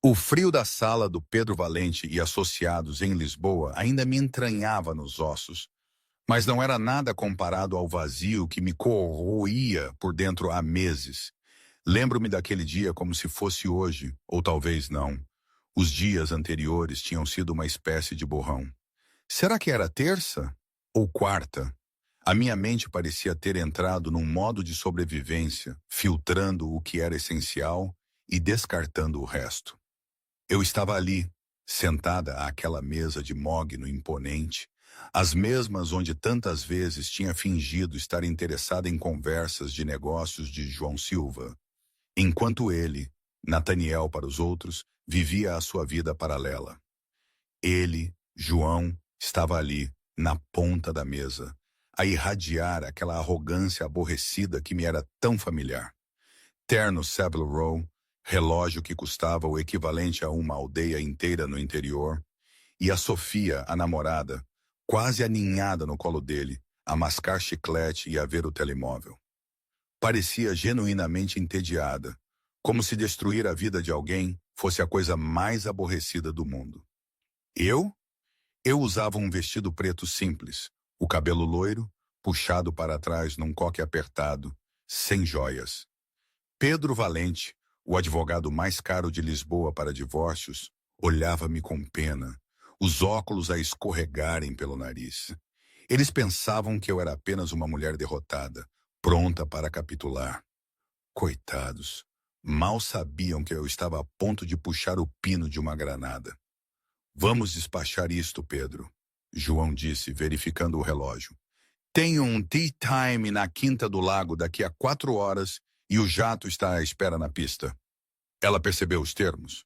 O frio da sala do Pedro Valente e Associados em Lisboa ainda me entranhava nos ossos, mas não era nada comparado ao vazio que me corroía por dentro há meses. Lembro-me daquele dia como se fosse hoje, ou talvez não. Os dias anteriores tinham sido uma espécie de borrão. Será que era terça ou quarta? A minha mente parecia ter entrado num modo de sobrevivência, filtrando o que era essencial e descartando o resto. Eu estava ali, sentada àquela mesa de mogno imponente, as mesmas onde tantas vezes tinha fingido estar interessada em conversas de negócios de João Silva, enquanto ele, Nataniel para os outros, vivia a sua vida paralela. Ele, João, estava ali, na ponta da mesa, a irradiar aquela arrogância aborrecida que me era tão familiar. Terno Savile Row, relógio que custava o equivalente a uma aldeia inteira no interior, e a Sofia, a namorada, quase aninhada no colo dele, a mascar chiclete e a ver o telemóvel. Parecia genuinamente entediada, como se destruir a vida de alguém fosse a coisa mais aborrecida do mundo. Eu? Eu usava um vestido preto simples, o cabelo loiro, puxado para trás num coque apertado, sem joias. Pedro Valente, o advogado mais caro de Lisboa para divórcios, olhava-me com pena, os óculos a escorregarem pelo nariz. Eles pensavam que eu era apenas uma mulher derrotada, pronta para capitular. Coitados, mal sabiam que eu estava a ponto de puxar o pino de uma granada. Vamos despachar isto, Pedro, João disse, verificando o relógio. Tenho um tea time na Quinta do Lago daqui a 4 horas e o jato está à espera na pista. Ela percebeu os termos?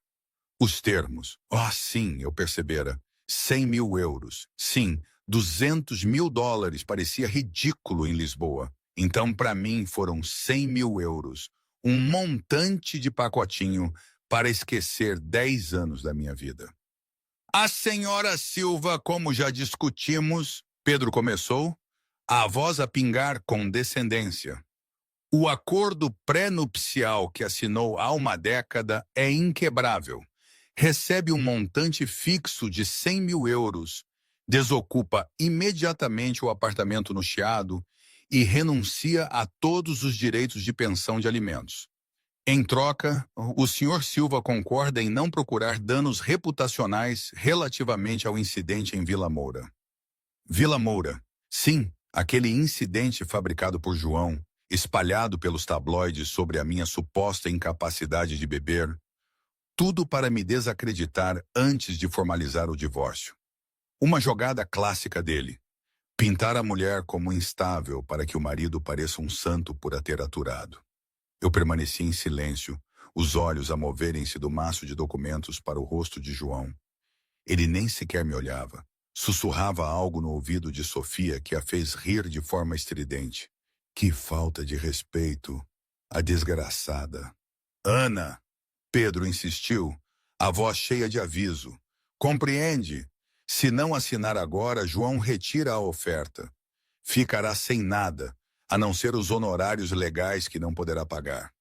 Os termos. Oh, sim, eu percebera. 100 mil euros. Sim, 200 mil dólares parecia ridículo em Lisboa. Então, para mim, foram 100 mil euros. Um montante de pacotinho para esquecer 10 anos da minha vida. A senhora Silva, como já discutimos, Pedro começou, a voz a pingar com descendência. O acordo pré-nupcial que assinou há uma década é inquebrável. Recebe um montante fixo de 100 mil euros, desocupa imediatamente o apartamento no Chiado e renuncia a todos os direitos de pensão de alimentos. Em troca, o Sr. Silva concorda em não procurar danos reputacionais relativamente ao incidente em Vila Moura. Vila Moura, sim, aquele incidente fabricado por João, espalhado pelos tabloides sobre a minha suposta incapacidade de beber, tudo para me desacreditar antes de formalizar o divórcio. Uma jogada clássica dele, pintar a mulher como instável para que o marido pareça um santo por a ter aturado. Eu permaneci em silêncio, os olhos a moverem-se do maço de documentos para o rosto de João. Ele nem sequer me olhava. Sussurrava algo no ouvido de Sofia que a fez rir de forma estridente. Que falta de respeito, a desgraçada. Ana! Pedro insistiu, a voz cheia de aviso. Compreende? Se não assinar agora, João retira a oferta. Ficará sem nada, a não ser os honorários legais que não poderá pagar.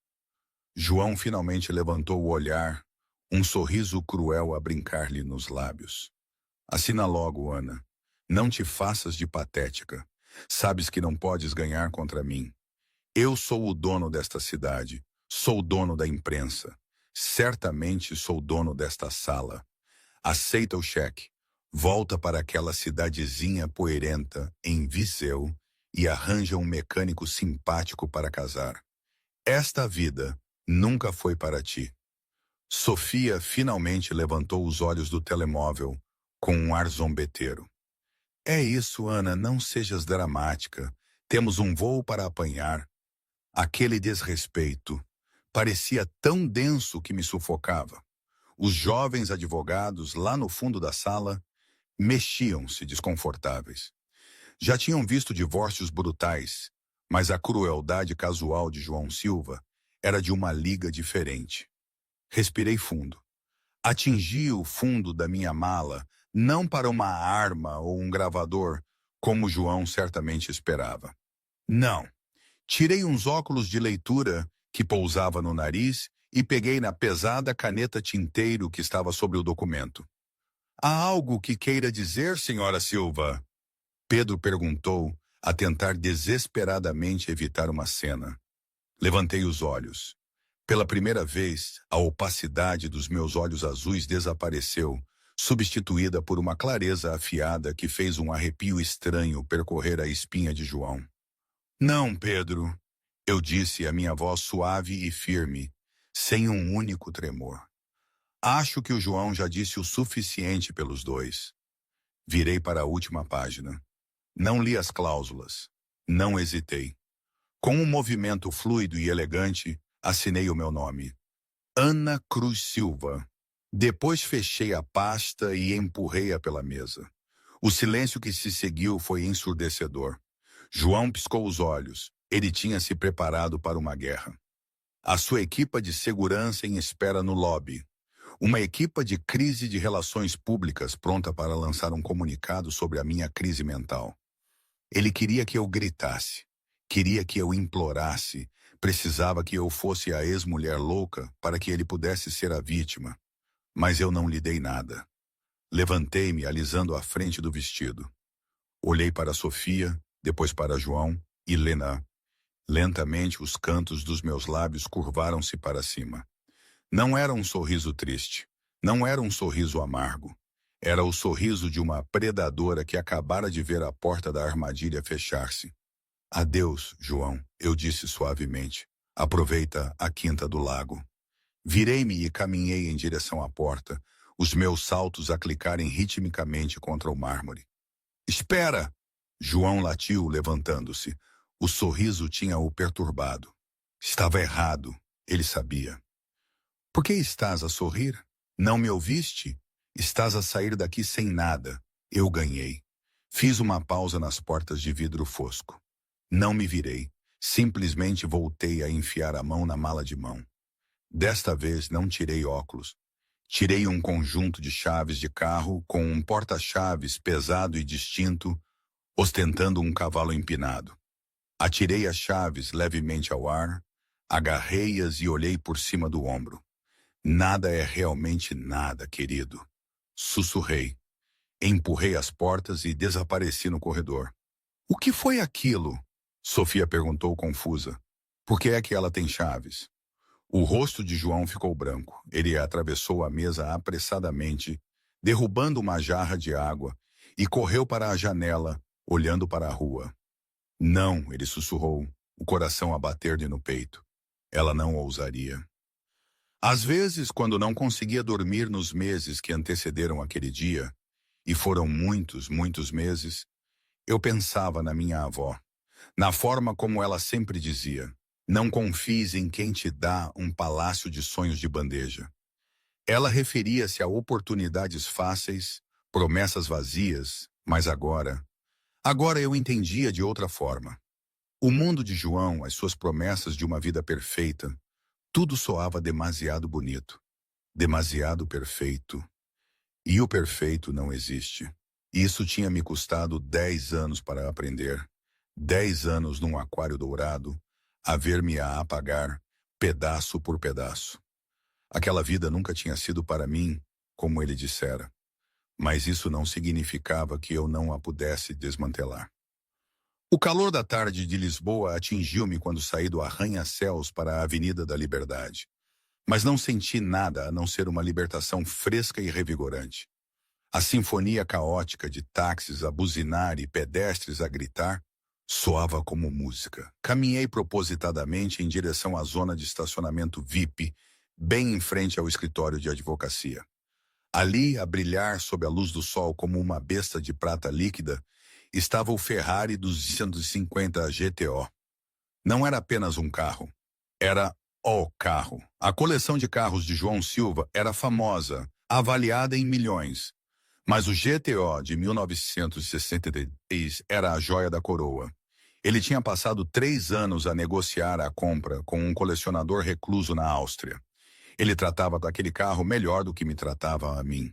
João finalmente levantou o olhar, um sorriso cruel a brincar-lhe nos lábios. Assina logo, Ana. Não te faças de patética. Sabes que não podes ganhar contra mim. Eu sou o dono desta cidade. Sou o dono da imprensa. Certamente sou dono desta sala. Aceita o cheque. Volta para aquela cidadezinha poeirenta, em Viseu, e arranja um mecânico simpático para casar. Esta vida nunca foi para ti. Sofia finalmente levantou os olhos do telemóvel, com um ar zombeteiro. É isso, Ana, não sejas dramática. Temos um voo para apanhar. Aquele desrespeito parecia tão denso que me sufocava. Os jovens advogados, lá no fundo da sala, mexiam-se desconfortáveis. Já tinham visto divórcios brutais, mas a crueldade casual de João Silva era de uma liga diferente. Respirei fundo. Atingi o fundo da minha mala, não para uma arma ou um gravador, como João certamente esperava. Não. Tirei uns óculos de leitura que pousava no nariz e peguei na pesada caneta tinteiro que estava sobre o documento. Há algo que queira dizer, senhora Silva? Pedro perguntou, a tentar desesperadamente evitar uma cena. Levantei os olhos. Pela primeira vez, a opacidade dos meus olhos azuis desapareceu, substituída por uma clareza afiada que fez um arrepio estranho percorrer a espinha de João. Não, Pedro, eu disse, a minha voz suave e firme, sem um único tremor. Acho que o João já disse o suficiente pelos dois. Virei para a última página. Não li as cláusulas. Não hesitei. Com um movimento fluido e elegante, assinei o meu nome. Ana Cruz Silva. Depois fechei a pasta e empurrei-a pela mesa. O silêncio que se seguiu foi ensurdecedor. João piscou os olhos. Ele tinha se preparado para uma guerra. A sua equipa de segurança em espera no lobby. Uma equipa de crise de relações públicas pronta para lançar um comunicado sobre a minha crise mental. Ele queria que eu gritasse. Queria que eu implorasse. Precisava que eu fosse a ex-mulher louca para que ele pudesse ser a vítima. Mas eu não lhe dei nada. Levantei-me, alisando a frente do vestido. Olhei para Sofia, depois para João e Lena. Lentamente os cantos dos meus lábios curvaram-se para cima. Não era um sorriso triste. Não era um sorriso amargo. Era o sorriso de uma predadora que acabara de ver a porta da armadilha fechar-se. Adeus, João, eu disse suavemente. Aproveita a quinta do lago. Virei-me e caminhei em direção à porta, os meus saltos a clicarem ritmicamente contra o mármore. Espera! João latiu, levantando-se. O sorriso tinha-o perturbado. Estava errado, ele sabia. Por que estás a sorrir? Não me ouviste? Estás a sair daqui sem nada. Eu ganhei. Fiz uma pausa nas portas de vidro fosco. Não me virei. Simplesmente voltei a enfiar a mão na mala de mão. Desta vez não tirei óculos. Tirei um conjunto de chaves de carro com um porta-chaves pesado e distinto, ostentando um cavalo empinado. Atirei as chaves levemente ao ar, agarrei-as e olhei por cima do ombro. Nada é realmente nada, querido. Sussurrei. Empurrei as portas e desapareci no corredor. O que foi aquilo? Sofia perguntou confusa. Por que é que ela tem chaves? O rosto de João ficou branco. Ele atravessou a mesa apressadamente, derrubando uma jarra de água, e correu para a janela, olhando para a rua. Não, ele sussurrou, o coração a bater-lhe no peito. Ela não ousaria. Às vezes, quando não conseguia dormir nos meses que antecederam aquele dia, e foram muitos, muitos meses, eu pensava na minha avó, na forma como ela sempre dizia, não confies em quem te dá um palácio de sonhos de bandeja. Ela referia-se a oportunidades fáceis, promessas vazias, mas agora eu entendia de outra forma. O mundo de João, as suas promessas de uma vida perfeita, tudo soava demasiado bonito, demasiado perfeito. E o perfeito não existe. Isso tinha me custado 10 anos para aprender. 10 anos num aquário dourado, a ver-me a apagar, pedaço por pedaço. Aquela vida nunca tinha sido para mim, como ele dissera. Mas isso não significava que eu não a pudesse desmantelar. O calor da tarde de Lisboa atingiu-me quando saí do arranha-céus para a Avenida da Liberdade. Mas não senti nada a não ser uma libertação fresca e revigorante. A sinfonia caótica de táxis a buzinar e pedestres a gritar soava como música. Caminhei propositadamente em direção à zona de estacionamento VIP, bem em frente ao escritório de advocacia. Ali, a brilhar sob a luz do sol como uma besta de prata líquida, estava o Ferrari 250 GTO. Não era apenas um carro. Era o carro. A coleção de carros de João Silva era famosa, avaliada em milhões. Mas o GTO de 1963 era a joia da coroa. Ele tinha passado 3 anos a negociar a compra com um colecionador recluso na Áustria. Ele tratava daquele carro melhor do que me tratava a mim.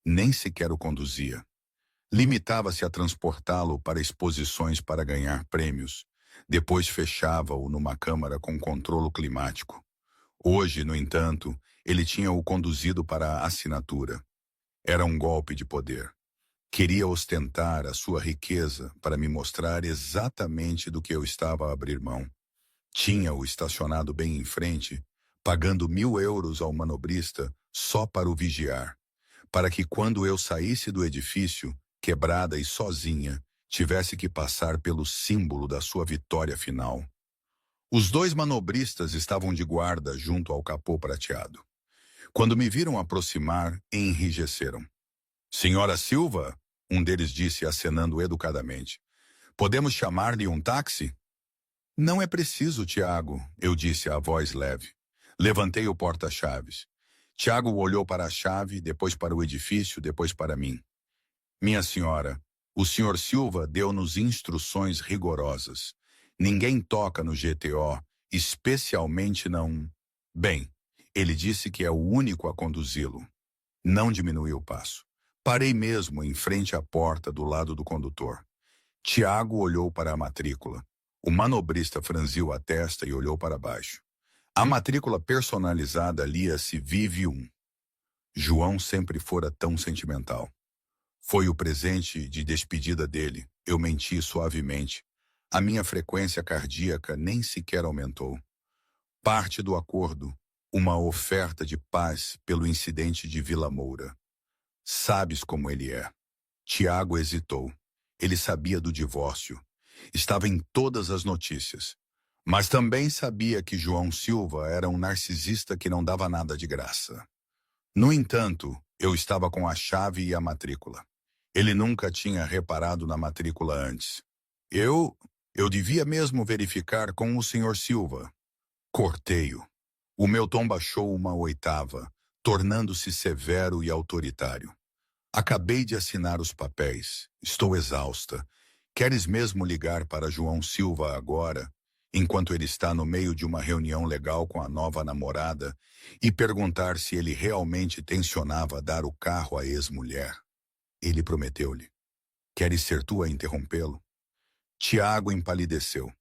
Nem sequer o conduzia. Limitava-se a transportá-lo para exposições para ganhar prêmios. Depois fechava-o numa câmara com controlo climático. Hoje, no entanto, ele tinha o conduzido para a assinatura. Era um golpe de poder. Queria ostentar a sua riqueza para me mostrar exatamente do que eu estava a abrir mão. Tinha-o estacionado bem em frente, pagando 1.000 euros ao manobrista só para o vigiar, para que quando eu saísse do edifício, quebrada e sozinha, tivesse que passar pelo símbolo da sua vitória final. Os dois manobristas estavam de guarda junto ao capô prateado. Quando me viram aproximar, enrijeceram. Senhora Silva, um deles disse acenando educadamente. Podemos chamar-lhe um táxi? Não é preciso, Tiago, eu disse a voz leve. Levantei o porta-chaves. Tiago olhou para a chave, depois para o edifício, depois para mim. Minha senhora, o senhor Silva deu-nos instruções rigorosas. Ninguém toca no GTO, especialmente não... Bem, ele disse que é o único a conduzi-lo. Não diminuiu o passo. Parei mesmo em frente à porta do lado do condutor. Tiago olhou para a matrícula. O manobrista franziu a testa e olhou para baixo. A matrícula personalizada lia-se Vive 1. João sempre fora tão sentimental. Foi o presente de despedida dele. Eu menti suavemente. A minha frequência cardíaca nem sequer aumentou. Parte do acordo, uma oferta de paz pelo incidente de Vila Moura. Sabes como ele é. Tiago hesitou. Ele sabia do divórcio. Estava em todas as notícias. Mas também sabia que João Silva era um narcisista que não dava nada de graça. No entanto, eu estava com a chave e a matrícula. Ele nunca tinha reparado na matrícula antes. Eu devia mesmo verificar com o senhor Silva. Cortei-o. O meu tom baixou uma oitava, tornando-se severo e autoritário. Acabei de assinar os papéis. Estou exausta. Queres mesmo ligar para João Silva agora, enquanto ele está no meio de uma reunião legal com a nova namorada, e perguntar se ele realmente tencionava dar o carro à ex-mulher? Ele prometeu-lhe. Queres ser tu a interrompê-lo? Tiago empalideceu.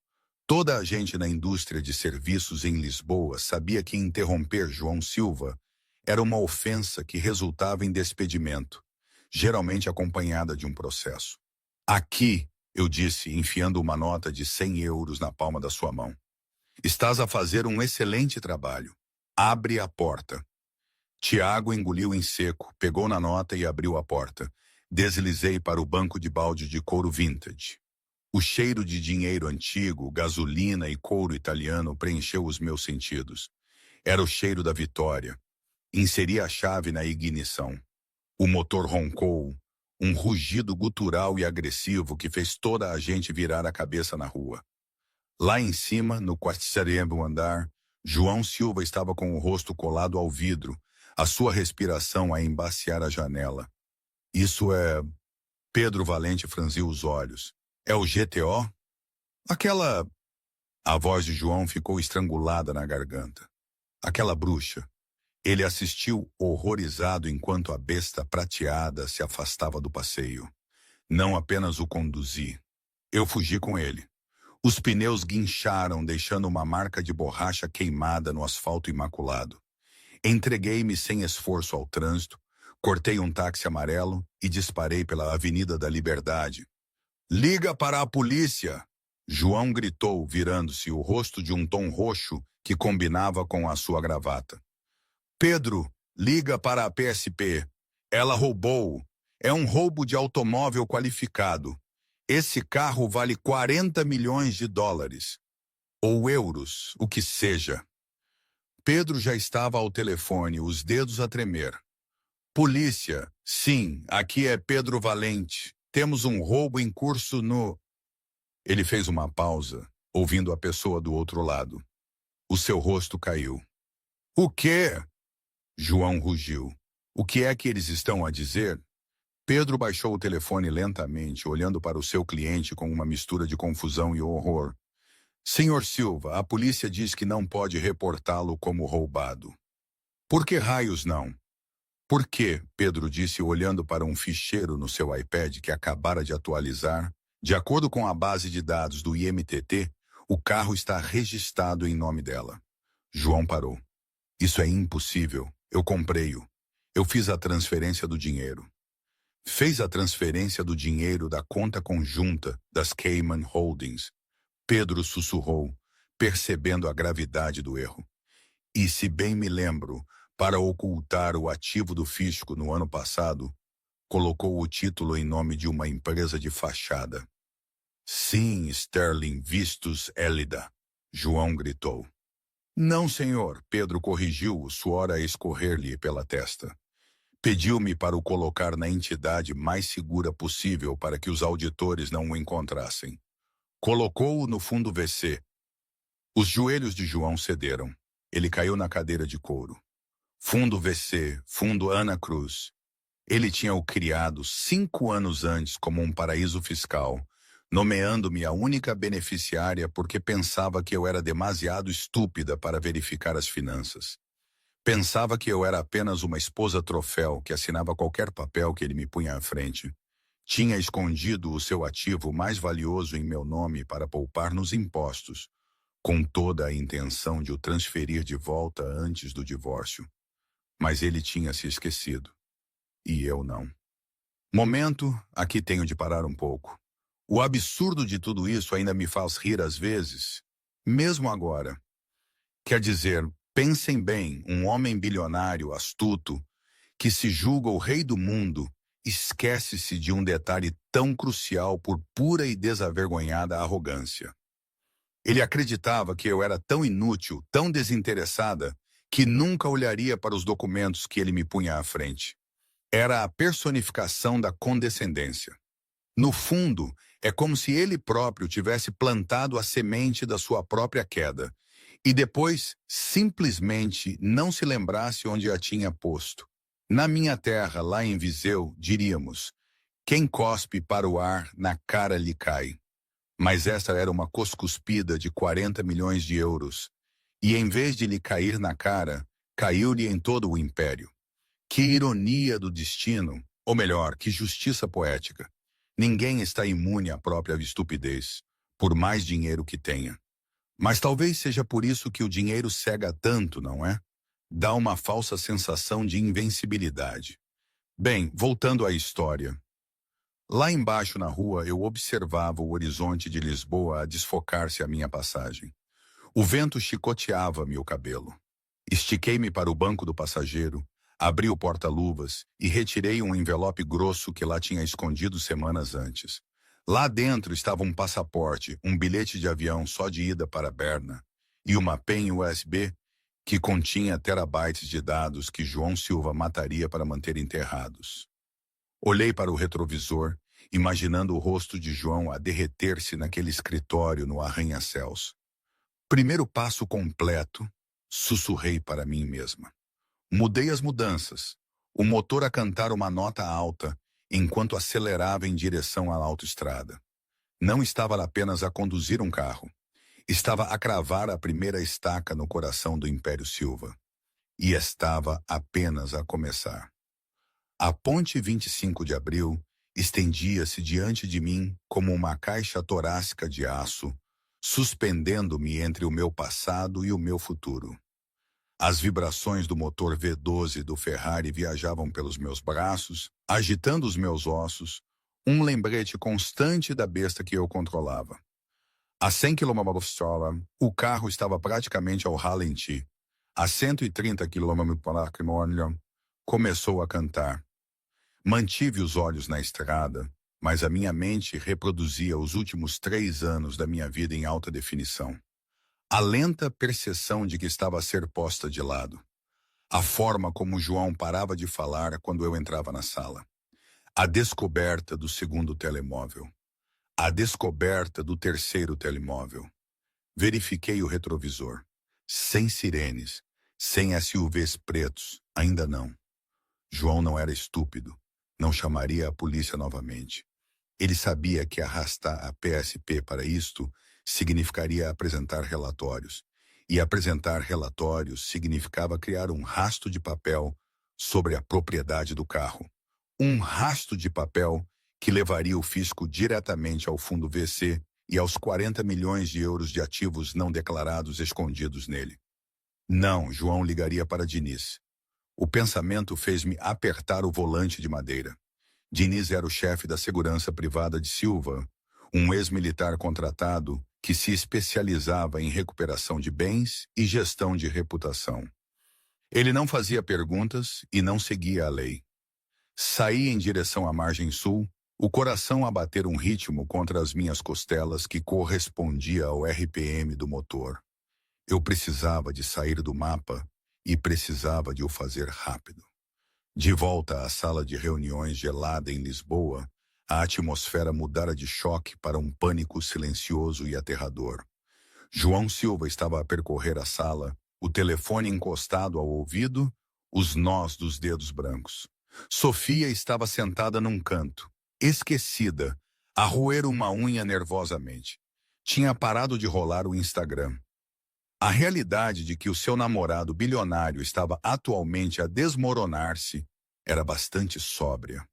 Toda a gente na indústria de serviços em Lisboa sabia que interromper João Silva era uma ofensa que resultava em despedimento, geralmente acompanhada de um processo. Aqui, eu disse, enfiando uma nota de 100 euros na palma da sua mão. Estás a fazer um excelente trabalho. Abre a porta. Tiago engoliu em seco, pegou na nota e abriu a porta. Deslizei para o banco de balde de couro vintage. O cheiro de dinheiro antigo, gasolina e couro italiano preencheu os meus sentidos. Era o cheiro da vitória. Inseri a chave na ignição. O motor roncou, um rugido gutural e agressivo que fez toda a gente virar a cabeça na rua. Lá em cima, no 40º andar, João Silva estava com o rosto colado ao vidro, a sua respiração a embaciar a janela. Isso é... Pedro Valente franziu os olhos. É o GTO? Aquela... A voz de João ficou estrangulada na garganta. Aquela bruxa. Ele assistiu horrorizado enquanto a besta prateada se afastava do passeio. Não apenas o conduzi. Eu fugi com ele. Os pneus guincharam, deixando uma marca de borracha queimada no asfalto imaculado. Entreguei-me sem esforço ao trânsito, cortei um táxi amarelo e disparei pela Avenida da Liberdade. Liga para a polícia! João gritou, virando-se o rosto de um tom roxo que combinava com a sua gravata. Pedro, liga para a PSP. Ela roubou. É um roubo de automóvel qualificado. Esse carro vale 40 milhões de dólares. Ou euros, o que seja. Pedro já estava ao telefone, os dedos a tremer. Polícia, sim, aqui é Pedro Valente. Temos um roubo em curso no... Ele fez uma pausa, ouvindo a pessoa do outro lado. O seu rosto caiu. O quê? João rugiu. O que é que eles estão a dizer? Pedro baixou o telefone lentamente, olhando para o seu cliente com uma mistura de confusão e horror. Senhor Silva, a polícia diz que não pode reportá-lo como roubado. Por que raios não? Por que, Pedro disse olhando para um ficheiro no seu iPad que acabara de atualizar, de acordo com a base de dados do IMTT, o carro está registrado em nome dela. João parou. Isso é impossível. Eu comprei-o. Eu fiz a transferência do dinheiro. Fez a transferência do dinheiro da conta conjunta das Cayman Holdings. Pedro sussurrou, percebendo a gravidade do erro. E, se bem me lembro, para ocultar o ativo do fisco no ano passado, colocou o título em nome de uma empresa de fachada. Sim, Sterling Vistos Elida, João gritou. Não, senhor, Pedro corrigiu, o suor a escorrer-lhe pela testa. Pediu-me para o colocar na entidade mais segura possível para que os auditores não o encontrassem. Colocou-o no fundo VC. Os joelhos de João cederam. Ele caiu na cadeira de couro. Fundo VC, fundo Ana Cruz. Ele tinha o criado 5 anos antes como um paraíso fiscal, nomeando-me a única beneficiária porque pensava que eu era demasiado estúpida para verificar as finanças. Pensava que eu era apenas uma esposa troféu que assinava qualquer papel que ele me punha à frente. Tinha escondido o seu ativo mais valioso em meu nome para poupar nos impostos, com toda a intenção de o transferir de volta antes do divórcio. Mas ele tinha se esquecido. E eu não. Momento, aqui tenho de parar um pouco. O absurdo de tudo isso ainda me faz rir às vezes, mesmo agora. Quer dizer, pensem bem, um homem bilionário, astuto, que se julga o rei do mundo, esquece-se de um detalhe tão crucial por pura e desavergonhada arrogância. Ele acreditava que eu era tão inútil, tão desinteressada, que nunca olharia para os documentos que ele me punha à frente. Era a personificação da condescendência. No fundo, é como se ele próprio tivesse plantado a semente da sua própria queda e depois simplesmente não se lembrasse onde a tinha posto. Na minha terra, lá em Viseu, diríamos, quem cospe para o ar, na cara lhe cai. Mas essa era uma coscuspida de 40 milhões de euros, e em vez de lhe cair na cara, caiu-lhe em todo o império. Que ironia do destino, ou melhor, que justiça poética. Ninguém está imune à própria estupidez, por mais dinheiro que tenha. Mas talvez seja por isso que o dinheiro cega tanto, não é? Dá uma falsa sensação de invencibilidade. Bem, voltando à história. Lá embaixo na rua eu observava o horizonte de Lisboa a desfocar-se à minha passagem. O vento chicoteava-me o cabelo. Estiquei-me para o banco do passageiro, abri o porta-luvas e retirei um envelope grosso que lá tinha escondido semanas antes. Lá dentro estava um passaporte, um bilhete de avião só de ida para Berna e uma pen USB que continha terabytes de dados que João Silva mataria para manter enterrados. Olhei para o retrovisor, imaginando o rosto de João a derreter-se naquele escritório no arranha-céus. Primeiro passo completo, sussurrei para mim mesma. Mudei as mudanças, o motor a cantar uma nota alta, enquanto acelerava em direção à autoestrada. Não estava apenas a conduzir um carro, estava a cravar a primeira estaca no coração do Império Silva. E estava apenas a começar. A ponte 25 de abril estendia-se diante de mim como uma caixa torácica de aço, suspendendo-me entre o meu passado e o meu futuro. As vibrações do motor V12 do Ferrari viajavam pelos meus braços, agitando os meus ossos, um lembrete constante da besta que eu controlava. A 100 km/h, o carro estava praticamente ao ralenti. A 130 km/h, começou a cantar. Mantive os olhos na estrada, mas a minha mente reproduzia os últimos 3 anos da minha vida em alta definição. A lenta percepção de que estava a ser posta de lado. A forma como João parava de falar quando eu entrava na sala. A descoberta do segundo telemóvel. A descoberta do terceiro telemóvel. Verifiquei o retrovisor. Sem sirenes, sem SUVs pretos, ainda não. João não era estúpido. Não chamaria a polícia novamente. Ele sabia que arrastar a PSP para isto significaria apresentar relatórios. E apresentar relatórios significava criar um rasto de papel sobre a propriedade do carro. Um rasto de papel que levaria o fisco diretamente ao fundo VC e aos 40 milhões de euros de ativos não declarados escondidos nele. Não, João ligaria para Diniz. O pensamento fez-me apertar o volante de madeira. Diniz era o chefe da segurança privada de Silva, um ex-militar contratado que se especializava em recuperação de bens e gestão de reputação. Ele não fazia perguntas e não seguia a lei. Saí em direção à margem sul, o coração a bater um ritmo contra as minhas costelas que correspondia ao RPM do motor. Eu precisava de sair do mapa e precisava de o fazer rápido. De volta à sala de reuniões gelada em Lisboa, a atmosfera mudara de choque para um pânico silencioso e aterrador. João Silva estava a percorrer a sala, o telefone encostado ao ouvido, os nós dos dedos brancos. Sofia estava sentada num canto, esquecida, a roer uma unha nervosamente. Tinha parado de rolar o Instagram. A realidade de que o seu namorado bilionário estava atualmente a desmoronar-se era bastante sóbria.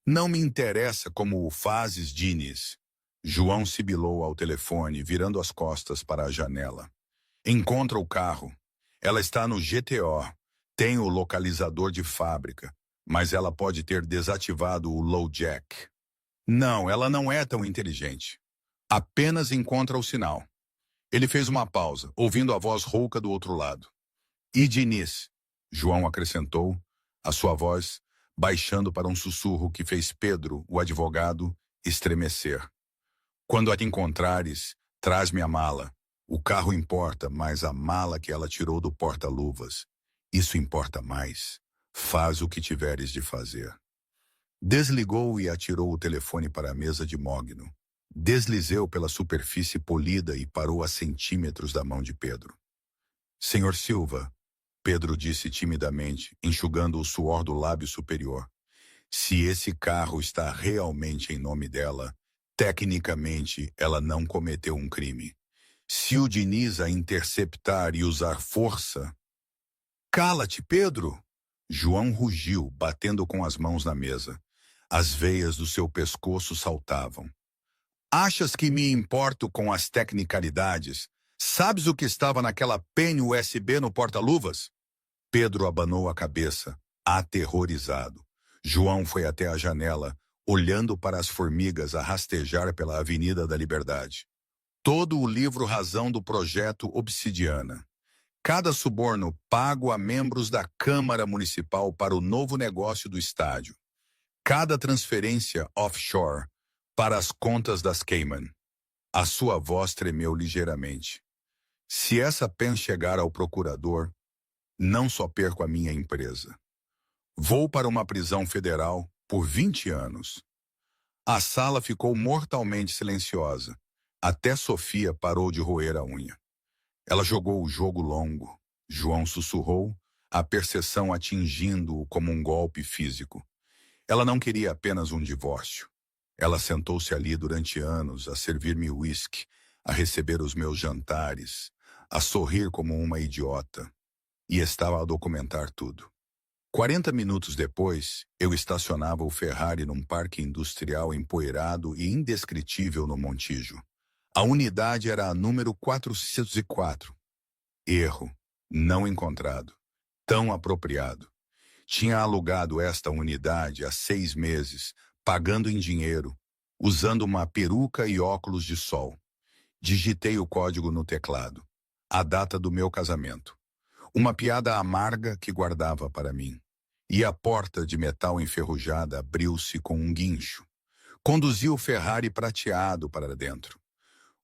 Não me interessa como o fazes, Diniz. João sibilou ao telefone, virando as costas para a janela. Encontra o carro. Ela está no GTO. Tem o localizador de fábrica, mas ela pode ter desativado o low jack. Não, ela não é tão inteligente. Apenas encontra o sinal. Ele fez uma pausa, ouvindo a voz rouca do outro lado. E Diniz? João acrescentou, a sua voz baixando para um sussurro que fez Pedro, o advogado, estremecer. Quando a encontrares, traz-me a mala. O carro importa, mas a mala que ela tirou do porta-luvas. Isso importa mais. Faz o que tiveres de fazer. Desligou e atirou o telefone para a mesa de mogno. Deslizeu pela superfície polida e parou a centímetros da mão de Pedro. Senhor Silva, Pedro disse timidamente, enxugando o suor do lábio superior. Se esse carro está realmente em nome dela, tecnicamente ela não cometeu um crime. Se o Diniz a interceptar e usar força... Cala-te, Pedro! João rugiu, batendo com as mãos na mesa. As veias do seu pescoço saltavam. Achas que me importo com as tecnicalidades? Sabes o que estava naquela penha USB no porta-luvas? Pedro abanou a cabeça, aterrorizado. João foi até a janela, olhando para as formigas a rastejar pela Avenida da Liberdade. Todo o livro razão do projeto Obsidiana. Cada suborno pago a membros da Câmara Municipal para o novo negócio do estádio. Cada transferência offshore para as contas das Cayman. A sua voz tremeu ligeiramente. Se essa pen chegar ao procurador, não só perco a minha empresa. Vou para uma prisão federal por 20 anos. A sala ficou mortalmente silenciosa. Até Sofia parou de roer a unha. Ela jogou o jogo longo. João sussurrou, a percepção atingindo-o como um golpe físico. Ela não queria apenas um divórcio. Ela sentou-se ali durante anos a servir-me uísque, a receber os meus jantares, a sorrir como uma idiota. E estava a documentar tudo. 40 minutos depois, eu estacionava o Ferrari num parque industrial empoeirado e indescritível no Montijo. A unidade era a número 404. Erro. Não encontrado. Tão apropriado. Tinha alugado esta unidade há 6 meses, pagando em dinheiro, usando uma peruca e óculos de sol. Digitei o código no teclado. A data do meu casamento. Uma piada amarga que guardava para mim. E a porta de metal enferrujada abriu-se com um guincho. Conduzi o Ferrari prateado para dentro.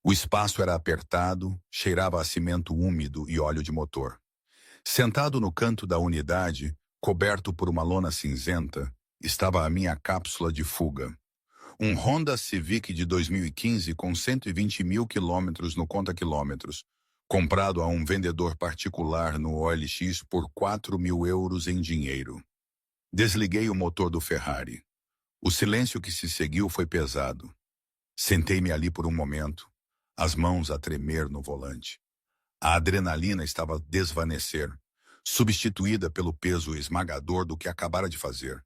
O espaço era apertado, cheirava a cimento úmido e óleo de motor. Sentado no canto da unidade, coberto por uma lona cinzenta, estava a minha cápsula de fuga. Um Honda Civic de 2015 com 120 mil quilômetros no conta-quilômetros, comprado a um vendedor particular no OLX por 4.000 euros em dinheiro. Desliguei o motor do Ferrari. O silêncio que se seguiu foi pesado. Sentei-me ali por um momento, as mãos a tremer no volante. A adrenalina estava a desvanecer, substituída pelo peso esmagador do que acabara de fazer.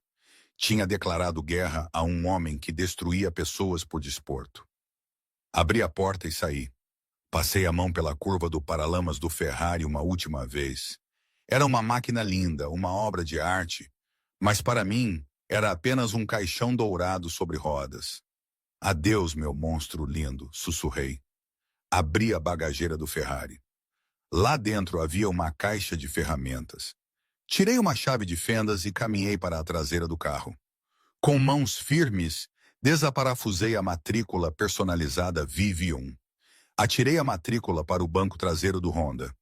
Tinha declarado guerra a um homem que destruía pessoas por desporto. Abri a porta e saí. Passei a mão pela curva do paralamas do Ferrari uma última vez. Era uma máquina linda, uma obra de arte, mas para mim era apenas um caixão dourado sobre rodas. Adeus, meu monstro lindo, sussurrei. Abri a bagageira do Ferrari. Lá dentro havia uma caixa de ferramentas. Tirei uma chave de fendas e caminhei para a traseira do carro. Com mãos firmes, desaparafusei a matrícula personalizada Vive-1. Atirei a matrícula para o banco traseiro do Honda.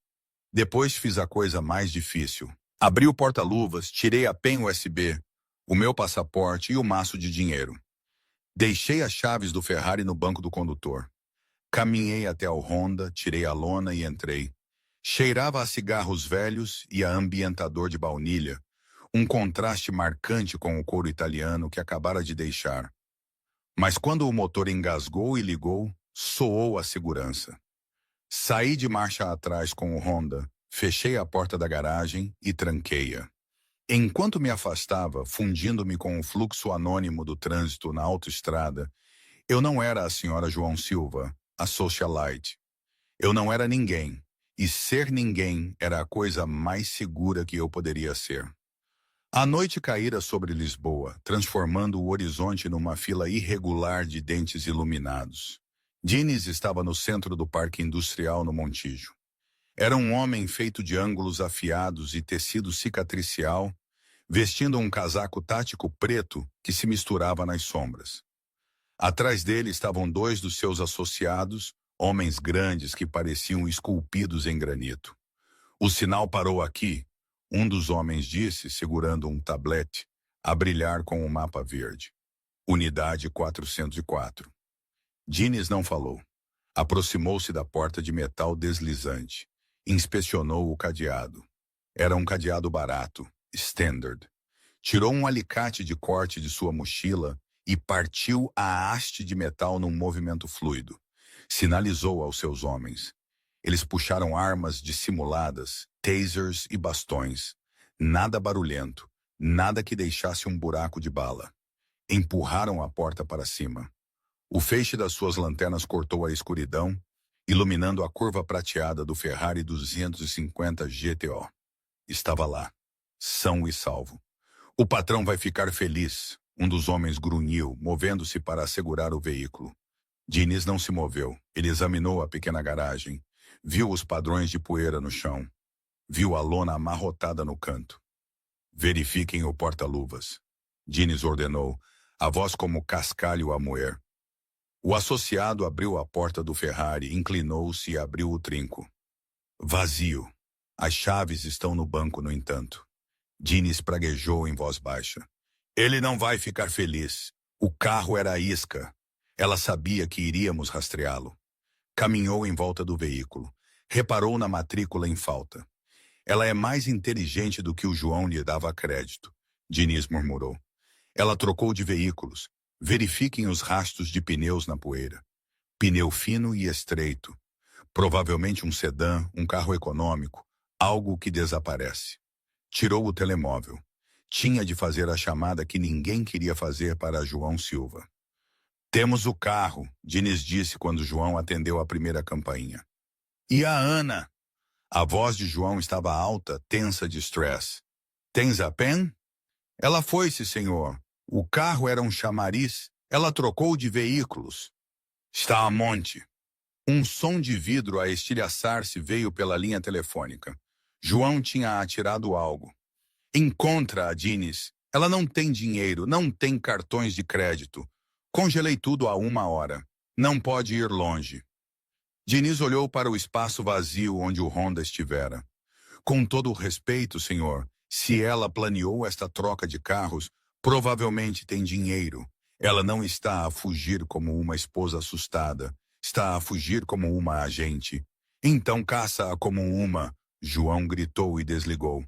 Depois fiz a coisa mais difícil. Abri o porta-luvas, tirei a pen USB, o meu passaporte e o maço de dinheiro. Deixei as chaves do Ferrari no banco do condutor. Caminhei até o Honda, tirei a lona e entrei. Cheirava a cigarros velhos e a ambientador de baunilha, um contraste marcante com o couro italiano que acabara de deixar. Mas quando o motor engasgou e ligou, soou a segurança. Saí de marcha atrás com o Honda, fechei a porta da garagem e tranquei-a. Enquanto me afastava, fundindo-me com o fluxo anônimo do trânsito na autoestrada, eu não era a senhora João Silva, a socialite. Eu não era ninguém, e ser ninguém era a coisa mais segura que eu poderia ser. A noite caíra sobre Lisboa, transformando o horizonte numa fila irregular de dentes iluminados. Diniz estava no centro do parque industrial no Montijo. Era um homem feito de ângulos afiados e tecido cicatricial, vestindo um casaco tático preto que se misturava nas sombras. Atrás dele estavam dois dos seus associados, homens grandes que pareciam esculpidos em granito. O sinal parou aqui, um dos homens disse, segurando um tablete, a brilhar com um mapa verde. Unidade 404. Diniz não falou. Aproximou-se da porta de metal deslizante. Inspecionou o cadeado. Era um cadeado barato, standard. Tirou um alicate de corte de sua mochila e partiu a haste de metal num movimento fluido. Sinalizou aos seus homens. Eles puxaram armas dissimuladas, tasers e bastões. Nada barulhento, nada que deixasse um buraco de bala. Empurraram a porta para cima. O feixe das suas lanternas cortou a escuridão, iluminando a curva prateada do Ferrari 250 GTO. Estava lá, são e salvo. O patrão vai ficar feliz, um dos homens grunhiu, movendo-se para assegurar o veículo. Diniz não se moveu. Ele examinou a pequena garagem. Viu os padrões de poeira no chão. Viu a lona amarrotada no canto. Verifiquem o porta-luvas. Diniz ordenou, a voz como cascalho a moer. O associado abriu a porta do Ferrari, inclinou-se e abriu o trinco. Vazio. As chaves estão no banco, no entanto. Diniz praguejou em voz baixa. Ele não vai ficar feliz. O carro era a isca. Ela sabia que iríamos rastreá-lo. Caminhou em volta do veículo. Reparou na matrícula em falta. Ela é mais inteligente do que o João lhe dava crédito, Diniz murmurou. Ela trocou de veículos. Verifiquem os rastros de pneus na poeira. Pneu fino e estreito. Provavelmente um sedã, um carro econômico, algo que desaparece. Tirou o telemóvel. Tinha de fazer a chamada que ninguém queria fazer para João Silva. Temos o carro, Diniz disse quando João atendeu a primeira campainha. E a Ana? A voz de João estava alta, tensa de stress. Tens a pen? Ela foi-se, senhor. O carro era um chamariz. Ela trocou de veículos. Está a monte. Um som de vidro a estilhaçar-se veio pela linha telefônica. João tinha atirado algo. Encontra a Diniz. Ela não tem dinheiro, não tem cartões de crédito. Congelei tudo há 1 hora. Não pode ir longe. Diniz olhou para o espaço vazio onde o Honda estivera. Com todo o respeito, senhor, se ela planeou esta troca de carros, provavelmente tem dinheiro. Ela não está a fugir como uma esposa assustada. Está a fugir como uma agente. Então caça-a como uma. João gritou e desligou.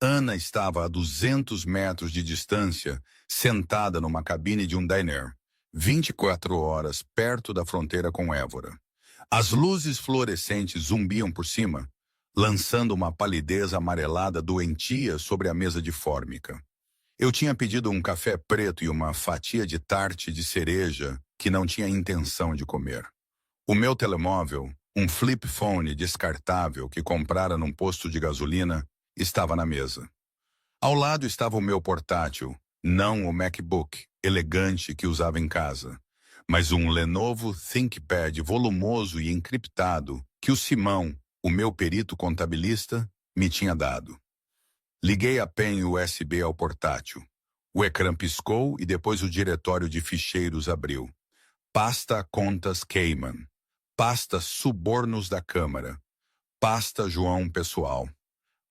Ana estava a 200 metros de distância, sentada numa cabine de um diner, 24 horas perto da fronteira com Évora. As luzes fluorescentes zumbiam por cima, lançando uma palidez amarelada doentia sobre a mesa de fórmica. Eu tinha pedido um café preto e uma fatia de tarte de cereja que não tinha intenção de comer. O meu telemóvel, Um flip phone descartável que comprara num posto de gasolina estava na mesa. Ao lado estava o meu portátil, não o MacBook elegante que usava em casa, mas um Lenovo ThinkPad volumoso e encriptado que o Simão, o meu perito contabilista, me tinha dado. Liguei a pen USB ao portátil. O ecrã piscou e depois o diretório de ficheiros abriu. Pasta Contas Cayman. Pasta Subornos da Câmara. Pasta João Pessoal.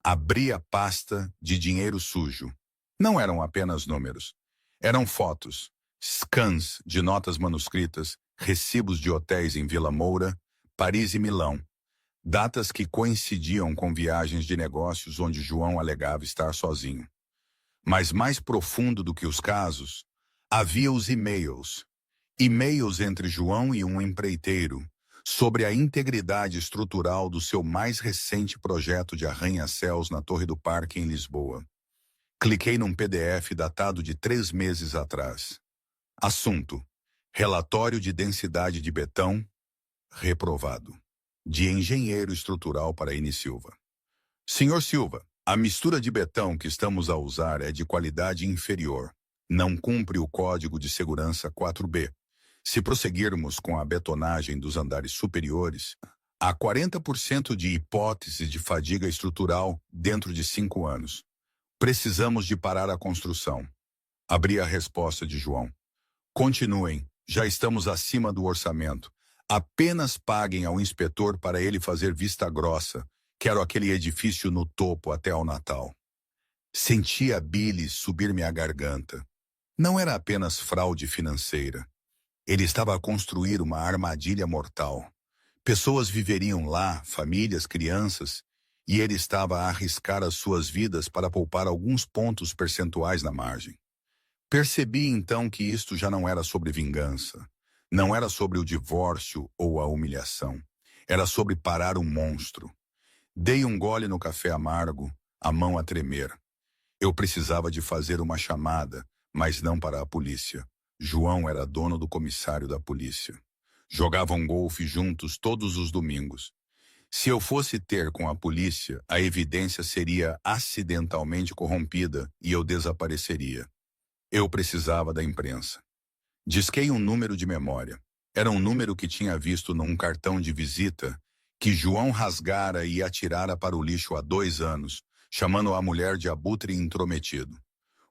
Abri a pasta de dinheiro sujo. Não eram apenas números. Eram fotos, scans de notas manuscritas, recibos de hotéis em Vila Moura, Paris e Milão. Datas que coincidiam com viagens de negócios onde João alegava estar sozinho. Mas mais profundo do que os casos, havia os e-mails. E-mails entre João e um empreiteiro, sobre a integridade estrutural do seu mais recente projeto de arranha-céus na Torre do Parque, em Lisboa. Cliquei num PDF datado de 3 meses atrás. Assunto: relatório de densidade de betão, reprovado. De engenheiro estrutural para N. Silva. Senhor Silva, a mistura de betão que estamos a usar é de qualidade inferior. Não cumpre o Código de Segurança 4B. Se prosseguirmos com a betonagem dos andares superiores, há 40% de hipótese de fadiga estrutural dentro de 5 anos. Precisamos de parar a construção. Abri a resposta de João. Continuem, já estamos acima do orçamento. Apenas paguem ao inspetor para ele fazer vista grossa. Quero aquele edifício no topo até ao Natal. Senti a bilis subir-me à garganta. Não era apenas fraude financeira. Ele estava a construir uma armadilha mortal. Pessoas viveriam lá, famílias, crianças, e ele estava a arriscar as suas vidas para poupar alguns pontos percentuais na margem. Percebi então que isto já não era sobre vingança. Não era sobre o divórcio ou a humilhação. Era sobre parar um monstro. Dei um gole no café amargo, a mão a tremer. Eu precisava de fazer uma chamada, mas não para a polícia. João era dono do comissário da polícia. Jogavam golfe juntos todos os domingos. Se eu fosse ter com a polícia, a evidência seria acidentalmente corrompida e eu desapareceria. Eu precisava da imprensa. Disquei um número de memória. Era um número que tinha visto num cartão de visita que João rasgara e atirara para o lixo há 2 anos, chamando a mulher de abutre intrometido.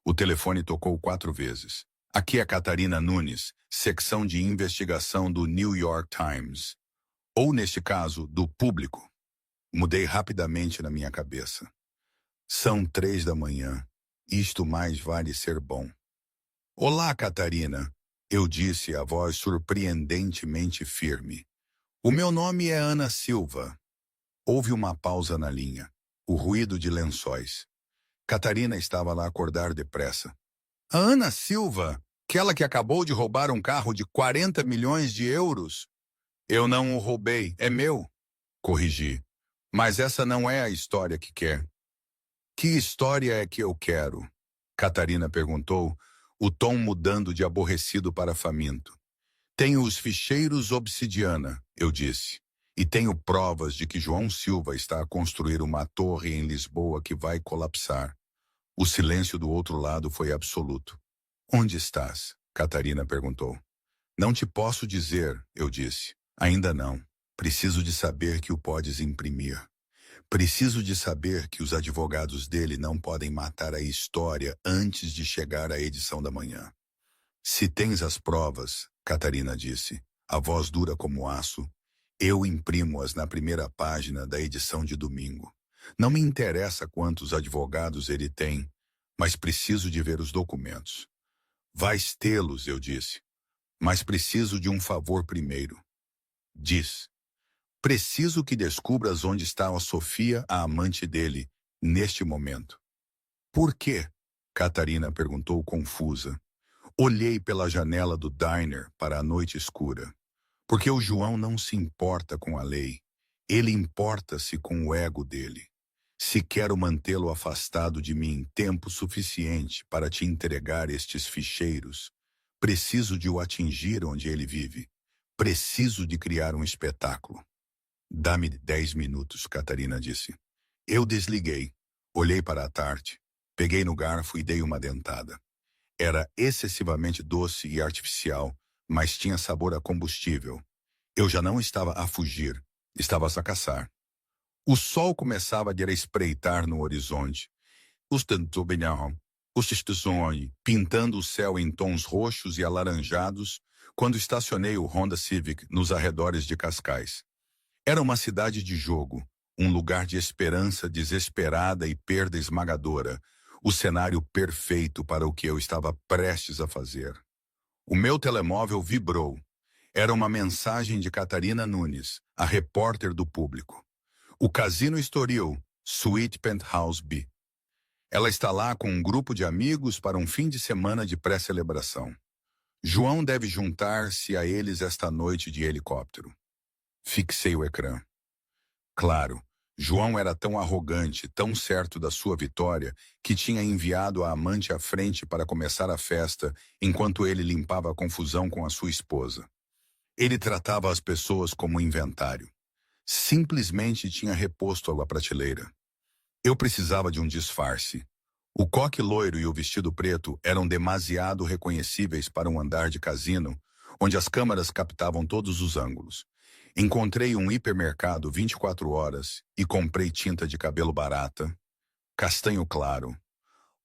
O telefone tocou 4 vezes. Aqui é Catarina Nunes, secção de investigação do New York Times. Ou, neste caso, do Público. Mudei rapidamente na minha cabeça. São 3 da manhã. Isto mais vale ser bom. Olá, Catarina, eu disse, a voz surpreendentemente firme. O meu nome é Ana Silva. Houve uma pausa na linha. O ruído de lençóis. Catarina estava lá a acordar depressa. A Ana Silva, aquela que acabou de roubar um carro de 40 milhões de euros? Eu não o roubei, é meu. Corrigi. Mas essa não é a história que quer. Que história é que eu quero? Catarina perguntou, o tom mudando de aborrecido para faminto. Tenho os ficheiros Obsidiana, eu disse, e tenho provas de que João Silva está a construir uma torre em Lisboa que vai colapsar. O silêncio do outro lado foi absoluto. Onde estás? Catarina perguntou. Não te posso dizer, eu disse. Ainda não. Preciso de saber que o podes imprimir. Preciso de saber que os advogados dele não podem matar a história antes de chegar à edição da manhã. Se tens as provas, Catarina disse, a voz dura como aço, eu imprimo-as na primeira página da edição de domingo. Não me interessa quantos advogados ele tem, mas preciso de ver os documentos. Vais tê-los, eu disse, mas preciso de um favor primeiro. Diz. Preciso que descubras onde está a Sofia, a amante dele, neste momento. Por quê? Catarina perguntou confusa. Olhei pela janela do diner para a noite escura. Porque o João não se importa com a lei. Ele importa-se com o ego dele. Se quero mantê-lo afastado de mim tempo suficiente para te entregar estes ficheiros, preciso de o atingir onde ele vive. Preciso de criar um espetáculo. Dá-me 10 minutos, Catarina disse. Eu desliguei, olhei para a tarte, peguei no garfo e dei uma dentada. Era excessivamente doce e artificial, mas tinha sabor a combustível. Eu já não estava a fugir, estava a caçar. O sol começava a espreitar no horizonte. Os tentobenham, os estações, pintando o céu em tons roxos e alaranjados, quando estacionei o Honda Civic nos arredores de Cascais. Era uma cidade de jogo, um lugar de esperança desesperada e perda esmagadora, o cenário perfeito para o que eu estava prestes a fazer. O meu telemóvel vibrou. Era uma mensagem de Catarina Nunes, a repórter do Público. O Casino Estoril, Suite Penthouse B. Ela está lá com um grupo de amigos para um fim de semana de pré-celebração. João deve juntar-se a eles esta noite de helicóptero. Fixei o ecrã. Claro, João era tão arrogante, tão certo da sua vitória, que tinha enviado a amante à frente para começar a festa, enquanto ele limpava a confusão com a sua esposa. Ele tratava as pessoas como inventário. Simplesmente tinha reposto-a à prateleira. Eu precisava de um disfarce. O coque loiro e o vestido preto eram demasiado reconhecíveis para um andar de casino, onde as câmeras captavam todos os ângulos. Encontrei um hipermercado 24 horas e comprei tinta de cabelo barata, castanho claro,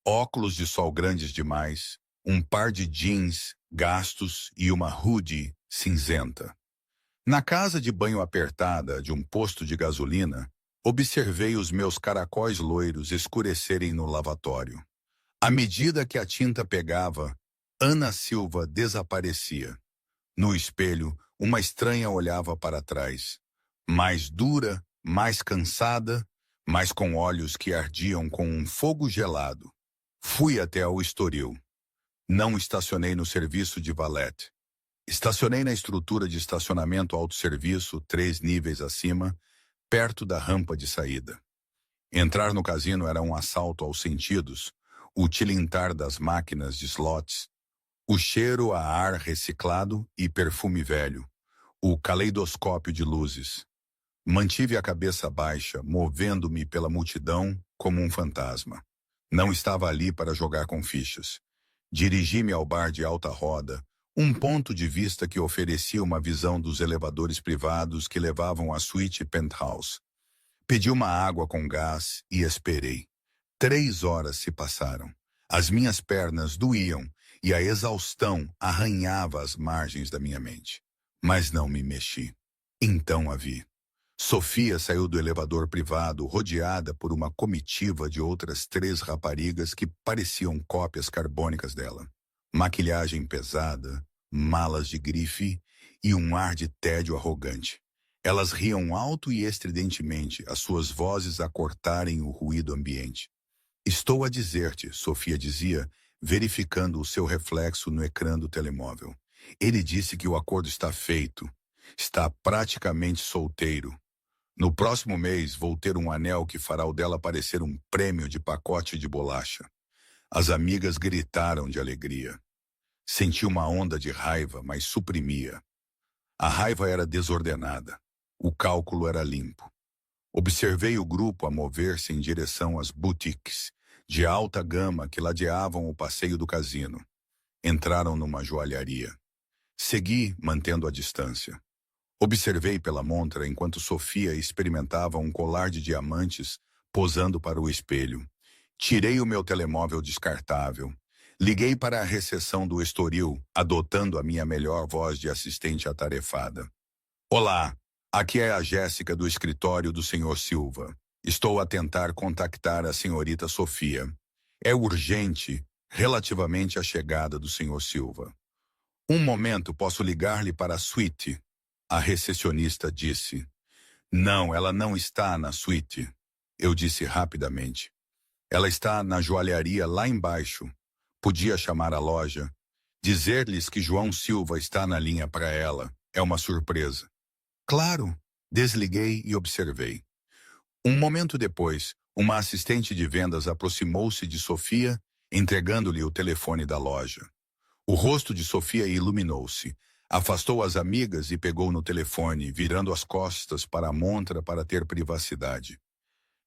óculos de sol grandes demais, um par de jeans gastos e uma hoodie cinzenta. Na casa de banho apertada de um posto de gasolina, observei os meus caracóis loiros escurecerem no lavatório. À medida que a tinta pegava, Ana Silva desaparecia. No espelho, uma estranha olhava para trás, mais dura, mais cansada, mas com olhos que ardiam com um fogo gelado. Fui até ao Estoril. Não estacionei no serviço de valet. Estacionei na estrutura de estacionamento autosserviço, 3 níveis acima, perto da rampa de saída. Entrar no casino era um assalto aos sentidos, o tilintar das máquinas de slots, o cheiro a ar reciclado e perfume velho, o caleidoscópio de luzes. Mantive a cabeça baixa, movendo-me pela multidão como um fantasma. Não estava ali para jogar com fichas. Dirigi-me ao bar de alta roda, um ponto de vista que oferecia uma visão dos elevadores privados que levavam à suíte penthouse. Pedi uma água com gás e esperei. 3 horas se passaram. As minhas pernas doíam e a exaustão arranhava as margens da minha mente. Mas não me mexi. Então a vi. Sofia saiu do elevador privado, rodeada por uma comitiva de outras 3 raparigas que pareciam cópias carbônicas dela. Maquilhagem pesada, malas de grife e um ar de tédio arrogante. Elas riam alto e estridentemente, as suas vozes a cortarem o ruído ambiente. Estou a dizer-te, Sofia dizia, verificando o seu reflexo no ecrã do telemóvel. Ele disse que o acordo está feito. Está praticamente solteiro. No próximo mês vou ter um anel que fará o dela parecer um prêmio de pacote de bolacha. As amigas gritaram de alegria. Senti uma onda de raiva, mas suprimia. A raiva era desordenada. O cálculo era limpo. Observei o grupo a mover-se em direção às boutiques de alta gama que ladeavam o passeio do casino. Entraram numa joalharia. Segui, mantendo a distância. Observei pela montra enquanto Sofia experimentava um colar de diamantes posando para o espelho. Tirei o meu telemóvel descartável. Liguei para a recepção do Estoril, adotando a minha melhor voz de assistente atarefada. Olá, aqui é a Jéssica do escritório do Sr. Silva. Estou a tentar contactar a senhorita Sofia. É urgente, relativamente à chegada do Sr. Silva. Um momento, posso ligar-lhe para a suíte? A recepcionista disse. Não, ela não está na suíte. Eu disse rapidamente. Ela está na joalharia lá embaixo. Podia chamar a loja. Dizer-lhes que João Silva está na linha para ela. É uma surpresa. Claro. Desliguei e observei. Um momento depois, uma assistente de vendas aproximou-se de Sofia, entregando-lhe o telefone da loja. O rosto de Sofia iluminou-se. Afastou as amigas e pegou no telefone, virando as costas para a montra para ter privacidade.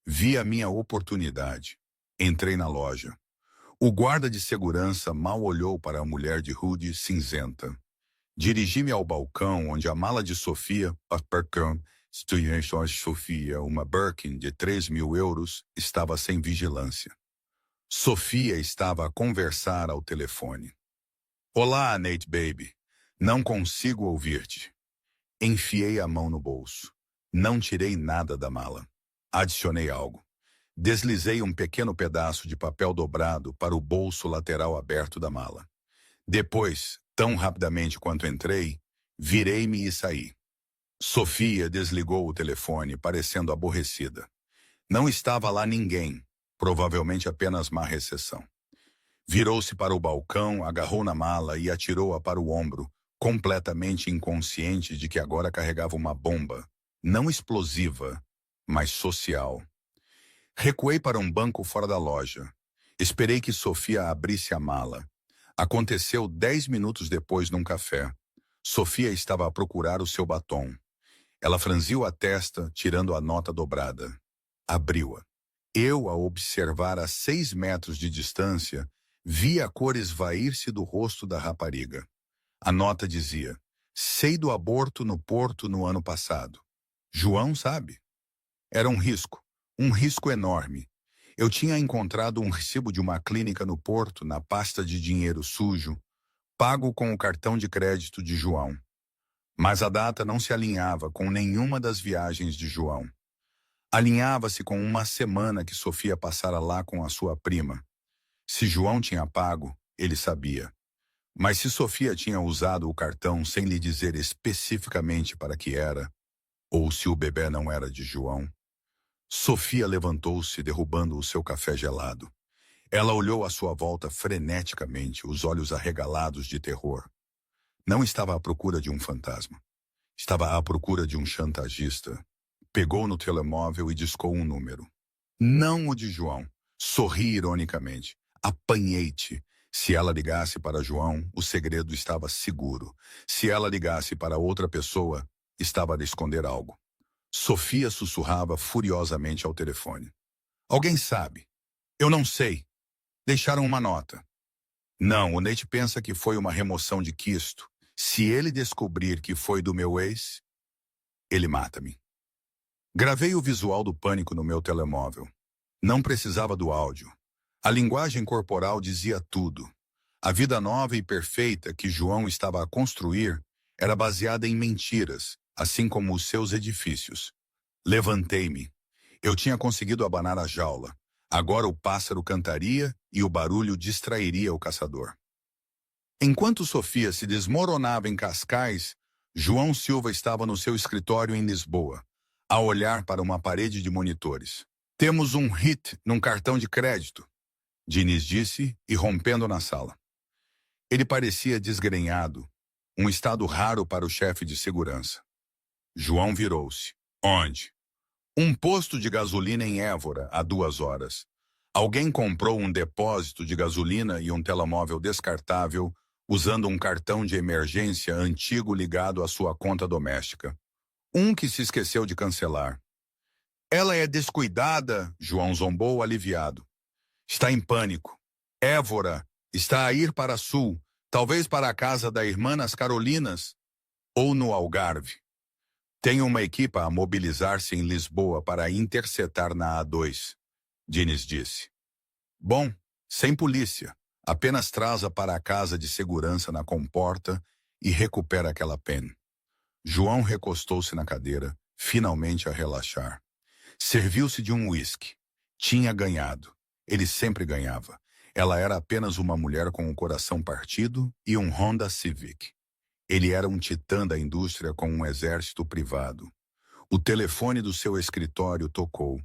Vi a minha oportunidade. Entrei na loja. O guarda de segurança mal olhou para a mulher de hoodie cinzenta. Dirigi-me ao balcão onde a mala de Sofia, Sofia, uma Birkin de 3.000 euros, estava sem vigilância. Sofia estava a conversar ao telefone. Olá, Nate Baby. Não consigo ouvir-te. Enfiei a mão no bolso. Não tirei nada da mala. Adicionei algo. Deslizei um pequeno pedaço de papel dobrado para o bolso lateral aberto da mala. Depois, tão rapidamente quanto entrei, virei-me e saí. Sofia desligou o telefone, parecendo aborrecida. Não estava lá ninguém, provavelmente apenas má recepção. Virou-se para o balcão, agarrou na mala e atirou-a para o ombro, completamente inconsciente de que agora carregava uma bomba, não explosiva, mas social. Recuei para um banco fora da loja. Esperei que Sofia abrisse a mala. Aconteceu 10 minutos depois num café. Sofia estava a procurar o seu batom. Ela franziu a testa, tirando a nota dobrada. Abriu-a. Eu, a observar a 6 metros de distância, vi a cor esvair-se do rosto da rapariga. A nota dizia: sei do aborto no Porto no ano passado. João sabe. Era um risco enorme. Eu tinha encontrado um recibo de uma clínica no Porto, na pasta de dinheiro sujo, pago com o cartão de crédito de João. Mas a data não se alinhava com nenhuma das viagens de João. Alinhava-se com uma semana que Sofia passara lá com a sua prima. Se João tinha pago, ele sabia. Mas se Sofia tinha usado o cartão sem lhe dizer especificamente para que era, ou se o bebê não era de João. Sofia levantou-se, derrubando o seu café gelado. Ela olhou à sua volta freneticamente, os olhos arregalados de terror. Não estava à procura de um fantasma. Estava à procura de um chantagista. Pegou no telemóvel e discou um número. Não o de João. Sorri ironicamente. Apanhei-te. Se ela ligasse para João, o segredo estava seguro. Se ela ligasse para outra pessoa, estava a esconder algo. Sofia sussurrava furiosamente ao telefone. Alguém sabe? Eu não sei. Deixaram uma nota. Não, o Nate pensa que foi uma remoção de quisto. Se ele descobrir que foi do meu ex, ele mata-me. Gravei o visual do pânico no meu telemóvel. Não precisava do áudio. A linguagem corporal dizia tudo. A vida nova e perfeita que João estava a construir era baseada em mentiras, assim como os seus edifícios. Levantei-me. Eu tinha conseguido abanar a jaula. Agora o pássaro cantaria e o barulho distrairia o caçador. Enquanto Sofia se desmoronava em Cascais, João Silva estava no seu escritório em Lisboa, a olhar para uma parede de monitores. Temos um hit num cartão de crédito, Diniz disse, irrompendo na sala. Ele parecia desgrenhado, um estado raro para o chefe de segurança. João virou-se. Onde? Um posto de gasolina em Évora, há 2 horas. Alguém comprou um depósito de gasolina e um telemóvel descartável usando um cartão de emergência antigo ligado à sua conta doméstica. Um que se esqueceu de cancelar. Ela é descuidada, João zombou aliviado. Está em pânico. Évora está a ir para sul, talvez para a casa da irmã nas Carolinas ou no Algarve. Tem uma equipa a mobilizar-se em Lisboa para interceptar na A2, Diniz disse. Bom, sem polícia. Apenas traza para a casa de segurança na comporta e recupera aquela pen. João recostou-se na cadeira, finalmente a relaxar. Serviu-se de um uísque. Tinha ganhado. Ele sempre ganhava. Ela era apenas uma mulher com o coração partido e um Honda Civic. Ele era um titã da indústria com um exército privado. O telefone do seu escritório tocou.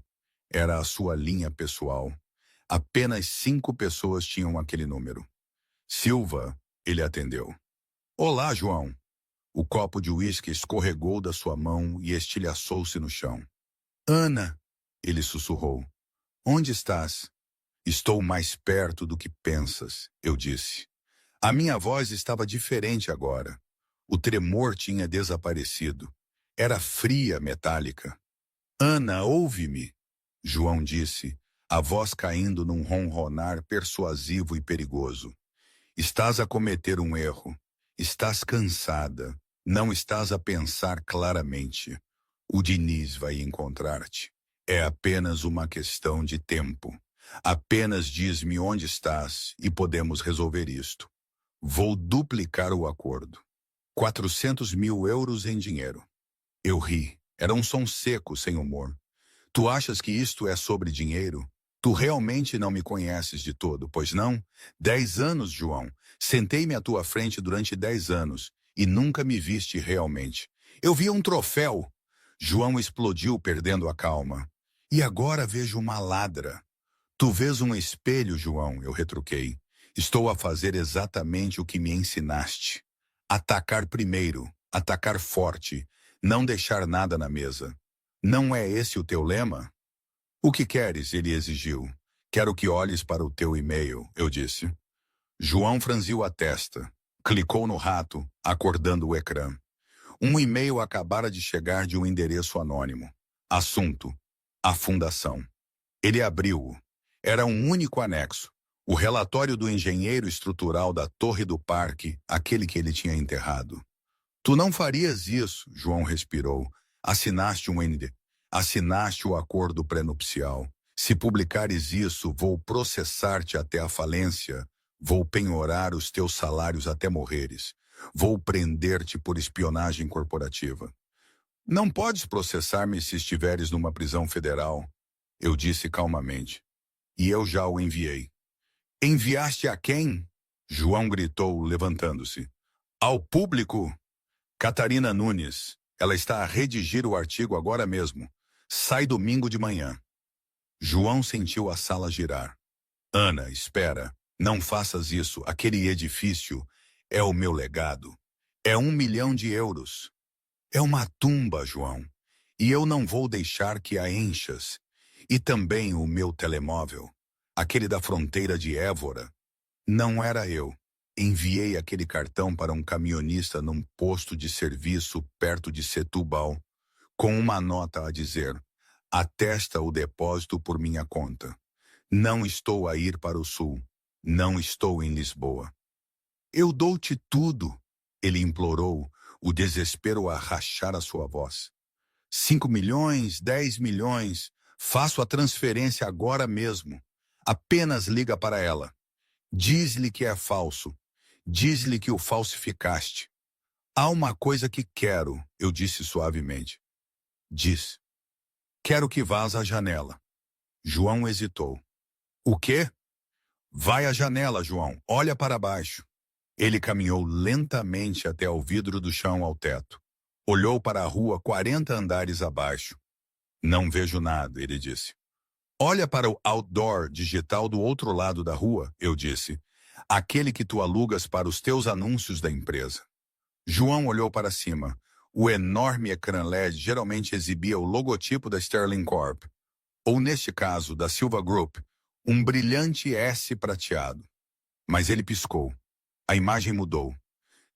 Era a sua linha pessoal. Apenas 5 pessoas tinham aquele número. Silva, ele atendeu. Olá, João. O copo de uísque escorregou da sua mão e estilhaçou-se no chão. Ana, ele sussurrou. Onde estás? Estou mais perto do que pensas, eu disse. A minha voz estava diferente agora. O tremor tinha desaparecido. Era fria, metálica. Ana, ouve-me, João disse, a voz caindo num ronronar persuasivo e perigoso. Estás a cometer um erro. Estás cansada. Não estás a pensar claramente. O Diniz vai encontrar-te. É apenas uma questão de tempo. Apenas diz-me onde estás e podemos resolver isto. Vou duplicar o acordo. 400 mil euros em dinheiro. Eu ri. Era um som seco, sem humor. Tu achas que isto é sobre dinheiro? Tu realmente não me conheces de todo, pois não? 10 anos, João. Sentei-me à tua frente durante 10 anos e nunca me viste realmente. Eu via um troféu. João explodiu, perdendo a calma. E agora vejo uma ladra. Tu vês um espelho, João, eu retruquei. Estou a fazer exatamente o que me ensinaste. Atacar primeiro, atacar forte, não deixar nada na mesa. Não é esse o teu lema? O que queres? Ele exigiu. Quero que olhes para o teu e-mail, eu disse. João franziu a testa, clicou no rato, acordando o ecrã. Um e-mail acabara de chegar de um endereço anônimo. Assunto: a fundação. Ele abriu-o. Era um único anexo. O relatório do engenheiro estrutural da Torre do Parque, aquele que ele tinha enterrado. Tu não farias isso, João respirou. Assinaste um ND. Assinaste o acordo pré-nupcial. Se publicares isso, vou processar-te até a falência. Vou penhorar os teus salários até morreres. Vou prender-te por espionagem corporativa. Não podes processar-me se estiveres numa prisão federal, eu disse calmamente. E eu já o enviei. Enviaste a quem? João gritou, levantando-se. Ao público? Catarina Nunes. Ela está a redigir o artigo agora mesmo. Sai domingo de manhã. João sentiu a sala girar. Ana, espera. Não faças isso. Aquele edifício é o meu legado. É 1 milhão de euros. É uma tumba, João. E eu não vou deixar que a enchas. E também o meu telemóvel. Aquele da fronteira de Évora. Não era eu. Enviei aquele cartão para um camionista num posto de serviço perto de Setúbal, com uma nota a dizer: atesta o depósito por minha conta. Não estou a ir para o sul. Não estou em Lisboa. Eu dou-te tudo, ele implorou, o desespero a rachar a sua voz. 5 milhões, 10 milhões, faço a transferência agora mesmo. Apenas liga para ela. Diz-lhe que é falso. Diz-lhe que o falsificaste. Há uma coisa que quero, eu disse suavemente. Diz. Quero que vás à janela. João hesitou. O quê? Vai à janela, João. Olha para baixo. Ele caminhou lentamente até ao vidro do chão ao teto. Olhou para a rua 40 andares abaixo. Não vejo nada, ele disse. Olha para o outdoor digital do outro lado da rua, eu disse. Aquele que tu alugas para os teus anúncios da empresa. João olhou para cima. O enorme ecrã LED geralmente exibia o logotipo da Sterling Corp, ou neste caso, da Silva Group, um brilhante S prateado. Mas ele piscou. A imagem mudou.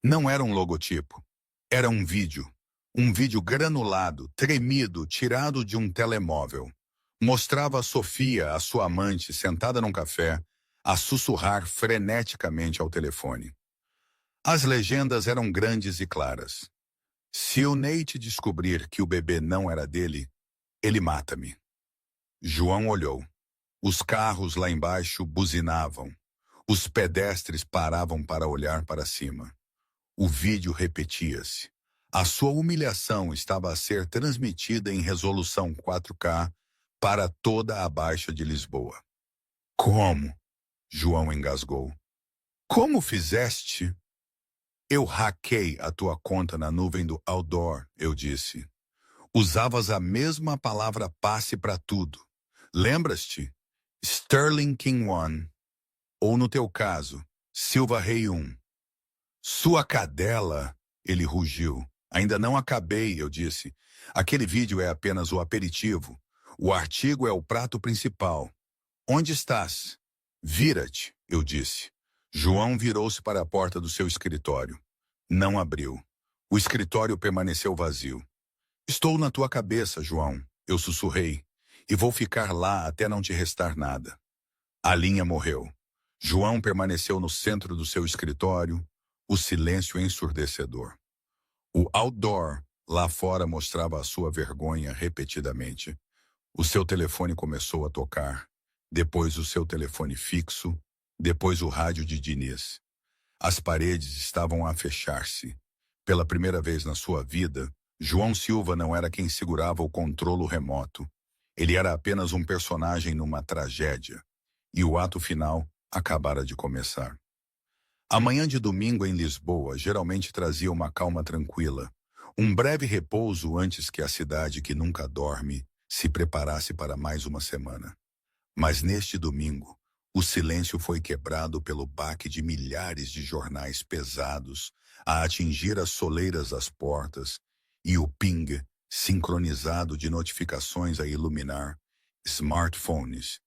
Não era um logotipo. Era um vídeo. Um vídeo granulado, tremido, tirado de um telemóvel. Mostrava a Sofia, a sua amante, sentada num café, a sussurrar freneticamente ao telefone. As legendas eram grandes e claras. Se o Nate descobrir que o bebê não era dele, ele mata-me. João olhou. Os carros lá embaixo buzinavam. Os pedestres paravam para olhar para cima. O vídeo repetia-se. A sua humilhação estava a ser transmitida em resolução 4K para toda a Baixa de Lisboa. Como? João engasgou. Como fizeste? Eu hackei a tua conta na nuvem do outdoor, eu disse. Usavas a mesma palavra passe para tudo. Lembras-te? Sterling King 1. Ou no teu caso, Silva Rei 1. Sua cadela, ele rugiu. Ainda não acabei, eu disse. Aquele vídeo é apenas o aperitivo. O artigo é o prato principal. Onde estás? Vira-te, eu disse. João virou-se para a porta do seu escritório. Não abriu. O escritório permaneceu vazio. Estou na tua cabeça, João, eu sussurrei, e vou ficar lá até não te restar nada. A linha morreu. João permaneceu no centro do seu escritório, o silêncio ensurdecedor. O outdoor lá fora mostrava a sua vergonha repetidamente. O seu telefone começou a tocar, depois o seu telefone fixo, depois o rádio de Diniz. As paredes estavam a fechar-se. Pela primeira vez na sua vida, João Silva não era quem segurava o controlo remoto. Ele era apenas um personagem numa tragédia. E o ato final acabara de começar. A manhã de domingo em Lisboa geralmente trazia uma calma tranquila, um breve repouso antes que a cidade que nunca dorme se preparasse para mais uma semana. Mas neste domingo, o silêncio foi quebrado pelo baque de milhares de jornais pesados a atingir as soleiras das portas e o ping sincronizado de notificações a iluminar smartphones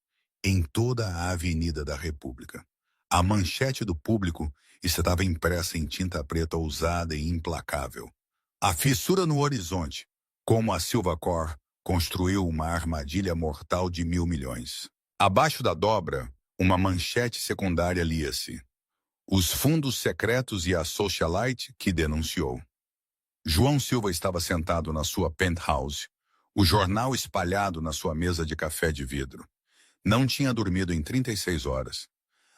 em toda a Avenida da República. A manchete do público estava impressa em tinta preta ousada e implacável. A fissura no horizonte, como a Silvacor construiu uma armadilha mortal de 1.000 milhões. Abaixo da dobra, uma manchete secundária lia-se: os fundos secretos e a socialite que denunciou. João Silva estava sentado na sua penthouse, o jornal espalhado na sua mesa de café de vidro. Não tinha dormido em 36 horas.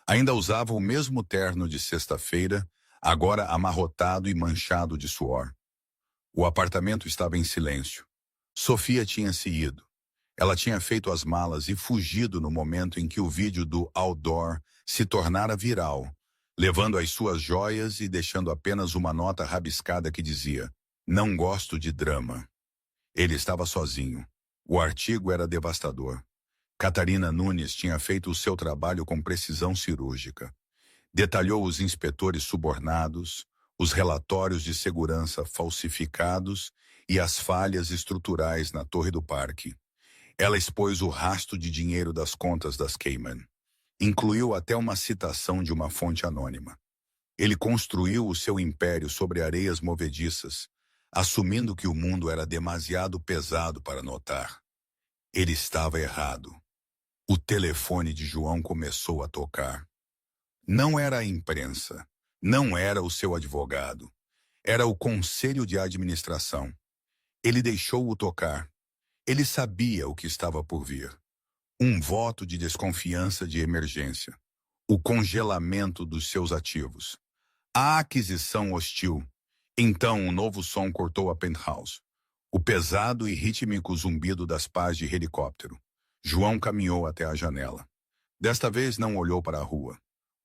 Ainda usava o mesmo terno de sexta-feira, agora amarrotado e manchado de suor. O apartamento estava em silêncio. Sofia tinha se ido. Ela tinha feito as malas e fugido no momento em que o vídeo do outdoor se tornara viral, levando as suas joias e deixando apenas uma nota rabiscada que dizia: "Não gosto de drama." Ele estava sozinho. O artigo era devastador. Catarina Nunes tinha feito o seu trabalho com precisão cirúrgica. Detalhou os inspetores subornados, os relatórios de segurança falsificados e as falhas estruturais na Torre do Parque. Ela expôs o rastro de dinheiro das contas das Cayman. Incluiu até uma citação de uma fonte anônima. Ele construiu o seu império sobre areias movediças, assumindo que o mundo era demasiado pesado para notar. Ele estava errado. O telefone de João começou a tocar. Não era a imprensa, não era o seu advogado, era o conselho de administração. Ele deixou-o tocar. Ele sabia o que estava por vir. Um voto de desconfiança de emergência. O congelamento dos seus ativos. A aquisição hostil. Então um novo som cortou a penthouse. O pesado e rítmico zumbido das pás de helicóptero. João caminhou até a janela. Desta vez não olhou para a rua.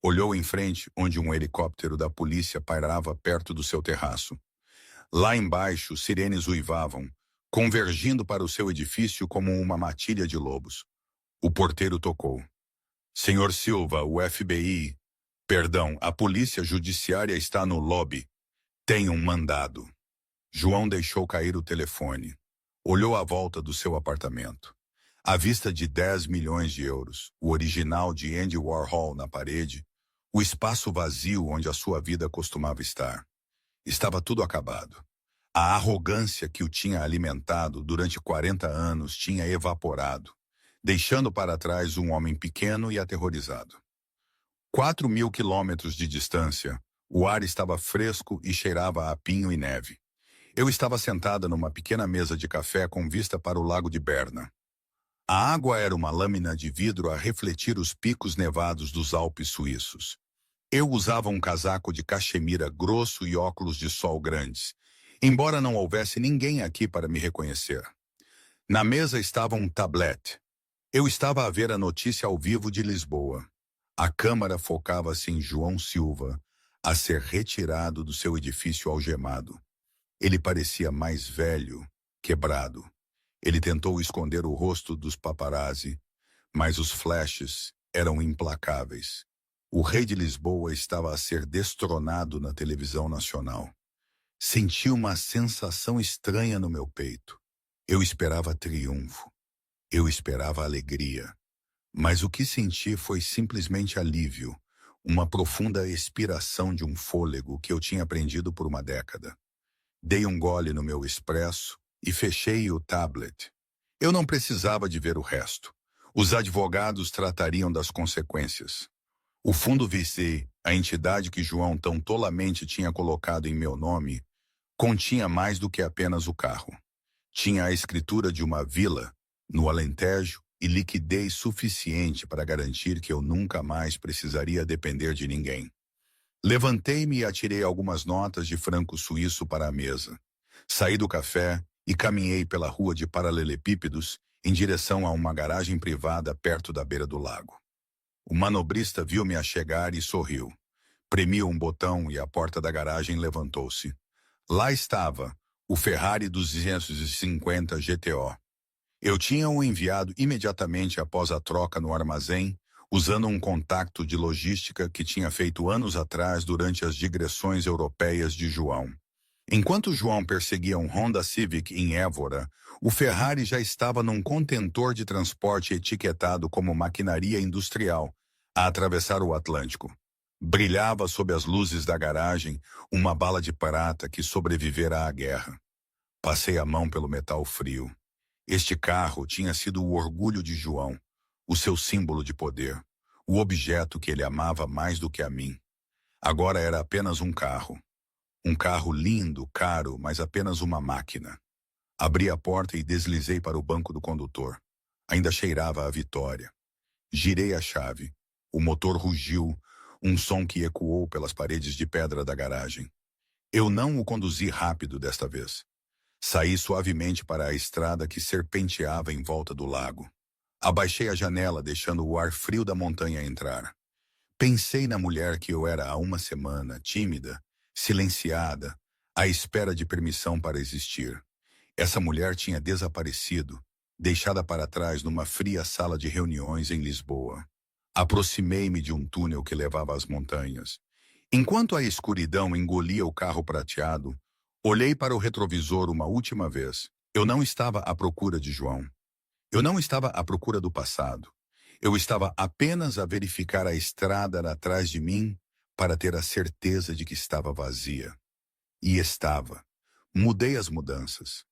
Olhou em frente, onde um helicóptero da polícia pairava perto do seu terraço. Lá embaixo, sirenes uivavam, convergindo para o seu edifício como uma matilha de lobos. O porteiro tocou. "Senhor Silva, o FBI... Perdão, a polícia judiciária está no lobby. Tem um mandado." João deixou cair o telefone. Olhou à volta do seu apartamento. À vista de 10 milhões de euros, o original de Andy Warhol na parede, o espaço vazio onde a sua vida costumava estar. Estava tudo acabado. A arrogância que o tinha alimentado durante 40 anos tinha evaporado, deixando para trás um homem pequeno e aterrorizado. 4.000 quilômetros de distância, o ar estava fresco e cheirava a pinho e neve. Eu estava sentada numa pequena mesa de café com vista para o lago de Berna. A água era uma lâmina de vidro a refletir os picos nevados dos Alpes suíços. Eu usava um casaco de cachemira grosso e óculos de sol grandes, embora não houvesse ninguém aqui para me reconhecer. Na mesa estava um tablet. Eu estava a ver a notícia ao vivo de Lisboa. A câmara focava-se em João Silva, a ser retirado do seu edifício algemado. Ele parecia mais velho, quebrado. Ele tentou esconder o rosto dos paparazzi, mas os flashes eram implacáveis. O rei de Lisboa estava a ser destronado na televisão nacional. Senti uma sensação estranha no meu peito. Eu esperava triunfo. Eu esperava alegria. Mas o que senti foi simplesmente alívio, uma profunda expiração de um fôlego que eu tinha aprendido por uma década. Dei um gole no meu expresso e fechei o tablet. Eu não precisava de ver o resto. Os advogados tratariam das consequências. O fundo VC, a entidade que João tão tolamente tinha colocado em meu nome, continha mais do que apenas o carro. Tinha a escritura de uma vila, no Alentejo, e liquidez suficiente para garantir que eu nunca mais precisaria depender de ninguém. Levantei-me e atirei algumas notas de franco suíço para a mesa. Saí do café e caminhei pela rua de paralelepípedos em direção a uma garagem privada perto da beira do lago. O manobrista viu-me a chegar e sorriu. Premiu um botão e a porta da garagem levantou-se. Lá estava, o Ferrari 250 GTO. Eu tinha-o enviado imediatamente após a troca no armazém, usando um contacto de logística que tinha feito anos atrás durante as digressões europeias de João. Enquanto João perseguia um Honda Civic em Évora, o Ferrari já estava num contentor de transporte etiquetado como maquinaria industrial, a atravessar o Atlântico. Brilhava sob as luzes da garagem uma bala de prata que sobrevivera à guerra. Passei a mão pelo metal frio. Este carro tinha sido o orgulho de João, o seu símbolo de poder, o objeto que ele amava mais do que a mim. Agora era apenas um carro. Um carro lindo, caro, mas apenas uma máquina. Abri a porta e deslizei para o banco do condutor. Ainda cheirava a vitória. Girei a chave. O motor rugiu, um som que ecoou pelas paredes de pedra da garagem. Eu não o conduzi rápido desta vez. Saí suavemente para a estrada que serpenteava em volta do lago. Abaixei a janela, deixando o ar frio da montanha entrar. Pensei na mulher que eu era há uma semana, tímida, silenciada, à espera de permissão para existir. Essa mulher tinha desaparecido, deixada para trás numa fria sala de reuniões em Lisboa. Aproximei-me de um túnel que levava às montanhas. Enquanto a escuridão engolia o carro prateado, olhei para o retrovisor uma última vez. Eu não estava à procura de João. Eu não estava à procura do passado. Eu estava apenas a verificar a estrada atrás de mim para ter a certeza de que estava vazia. E estava. Mudei as mudanças.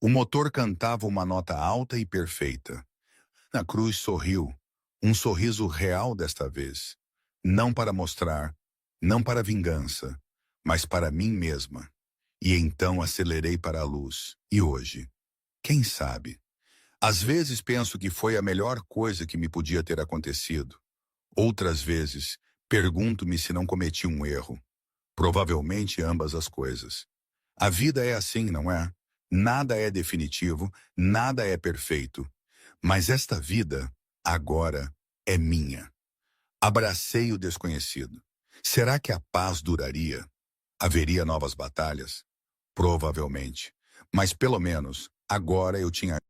O motor cantava uma nota alta e perfeita. A cruz sorriu, um sorriso real desta vez. Não para mostrar, não para vingança, mas para mim mesma. E então acelerei para a luz. E hoje? Quem sabe? Às vezes penso que foi a melhor coisa que me podia ter acontecido. Outras vezes, pergunto-me se não cometi um erro. Provavelmente ambas as coisas. A vida é assim, não é? Nada é definitivo, nada é perfeito. Mas esta vida, agora, é minha. Abracei o desconhecido. Será que a paz duraria? Haveria novas batalhas? Provavelmente. Mas pelo menos, agora eu tinha